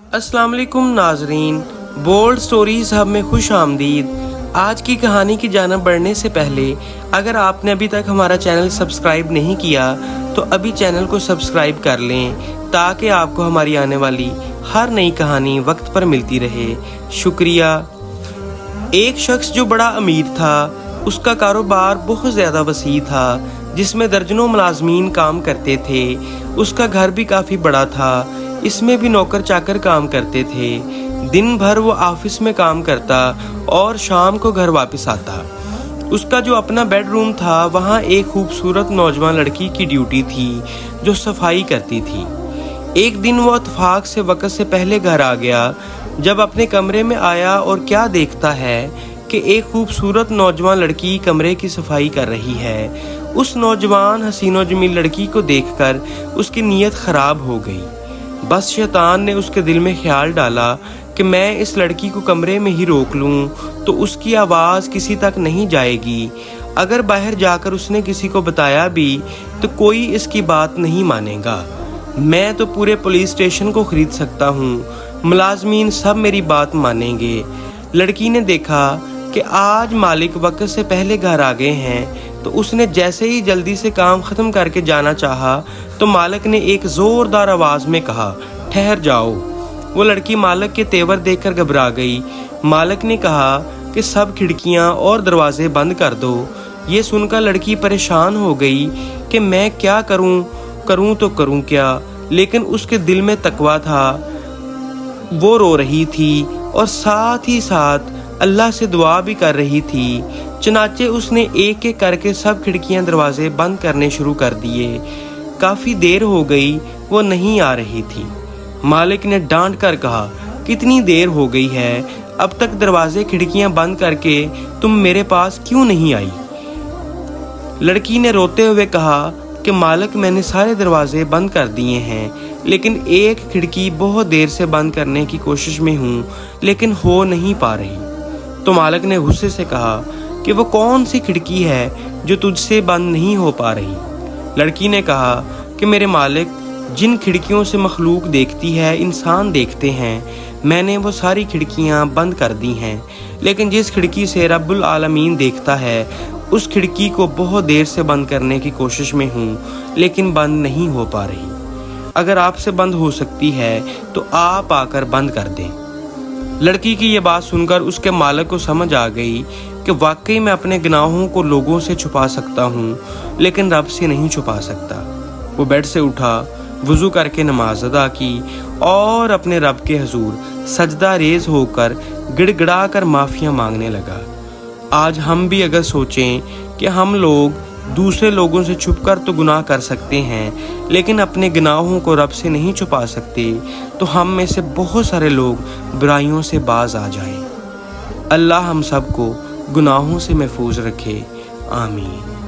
अस्सलाम वालेकुम नाजरीन, बोल्ड स्टोरीज हब में खुश आमदीद। आज की कहानी की जानब बढ़ने से पहले अगर आपने अभी तक हमारा चैनल सब्सक्राइब नहीं किया तो अभी चैनल को सब्सक्राइब कर लें ताकि आपको हमारी आने वाली हर नई कहानी वक्त पर मिलती रहे। शुक्रिया। एक शख्स जो बड़ा अमीर था, उसका कारोबार बहुत ज़्यादा वसी था जिसमें दर्जनों मुलाजमीन काम करते थे। उसका घर भी काफ़ी बड़ा था, इसमें भी नौकर चाकर काम करते थे। दिन भर वो ऑफिस में काम करता और शाम को घर वापस आता। उसका जो अपना बेडरूम था वहाँ एक खूबसूरत नौजवान लड़की की ड्यूटी थी जो सफाई करती थी। एक दिन वो इत्तेफाक से वक्त से पहले घर आ गया। जब अपने कमरे में आया और क्या देखता है कि एक खूबसूरत नौजवान लड़की कमरे की सफाई कर रही है। उस नौजवान हसीनो जमील लड़की को देखकर उसकी नीयत ख़राब हो गई। बस शैतान ने उसके दिल में ख्याल डाला कि मैं इस लड़की को कमरे में ही रोक लूं तो उसकी आवाज़ किसी तक नहीं जाएगी। अगर बाहर जाकर उसने किसी को बताया भी तो कोई इसकी बात नहीं मानेगा। मैं तो पूरे पुलिस स्टेशन को खरीद सकता हूँ, मुलाजमीन सब मेरी बात मानेंगे। लड़की ने देखा कि आज मालिक वक्त से पहले घर आ गए हैं तो उसने जैसे ही जल्दी से काम ख़त्म करके जाना चाहा तो मालिक ने एक ज़ोरदार आवाज़ में कहा, ठहर जाओ। वो लड़की मालिक के तेवर देखकर घबरा गई। मालिक ने कहा कि सब खिड़कियां और दरवाजे बंद कर दो। ये सुनकर लड़की परेशान हो गई कि मैं क्या करूं तो करूं क्या। लेकिन उसके दिल में तकवा था। वो रो रही थी और साथ ही साथ अल्लाह से दुआ भी कर रही थी। चनाचे उसने एक एक करके सब खिड़कियां दरवाजे बंद करने शुरू कर दिए। काफ़ी देर हो गई, वो नहीं आ रही थी। मालिक ने डांट कर कहा, कितनी देर हो गई है, अब तक दरवाजे खिड़कियां बंद करके तुम मेरे पास क्यों नहीं आई। लड़की ने रोते हुए कहा कि मालिक मैंने सारे दरवाजे बंद कर दिए हैं लेकिन एक खिड़की बहुत देर से बंद करने की कोशिश में हूँ लेकिन हो नहीं पा रही। तो मालिक ने गुस्से से कहा कि वो कौन सी खिड़की है जो तुझसे बंद नहीं हो पा रही। लड़की ने कहा कि मेरे मालिक, जिन खिड़कियों से मखलूक देखती है इंसान देखते हैं, मैंने वो सारी खिड़कियां बंद कर दी हैं लेकिन जिस खिड़की से रब्बुल आलमीन देखता है उस खिड़की को बहुत देर से बंद करने की कोशिश में हूँ लेकिन बंद नहीं हो पा रही। अगर आपसे बंद हो सकती है तो आप आकर बंद कर दें। लड़की की ये बात सुनकर उसके मालिक को समझ आ गई कि वाकई मैं अपने गुनाहों को लोगों से छुपा सकता हूँ लेकिन रब से नहीं छुपा सकता। वो बेड से उठा, वुज़ू करके नमाज अदा की और अपने रब के हुजूर सजदा रेज होकर गिड़गिड़ा कर माफ़िया मांगने लगा। आज हम भी अगर सोचें कि हम लोग दूसरे लोगों से छुपकर तो गुनाह कर सकते हैं लेकिन अपने गुनाहों को रब से नहीं छुपा सकते तो हम में से बहुत सारे लोग बुराइयों से बाज आ जाएं। अल्लाह हम सबको गुनाहों से महफूज रखे। आमीन।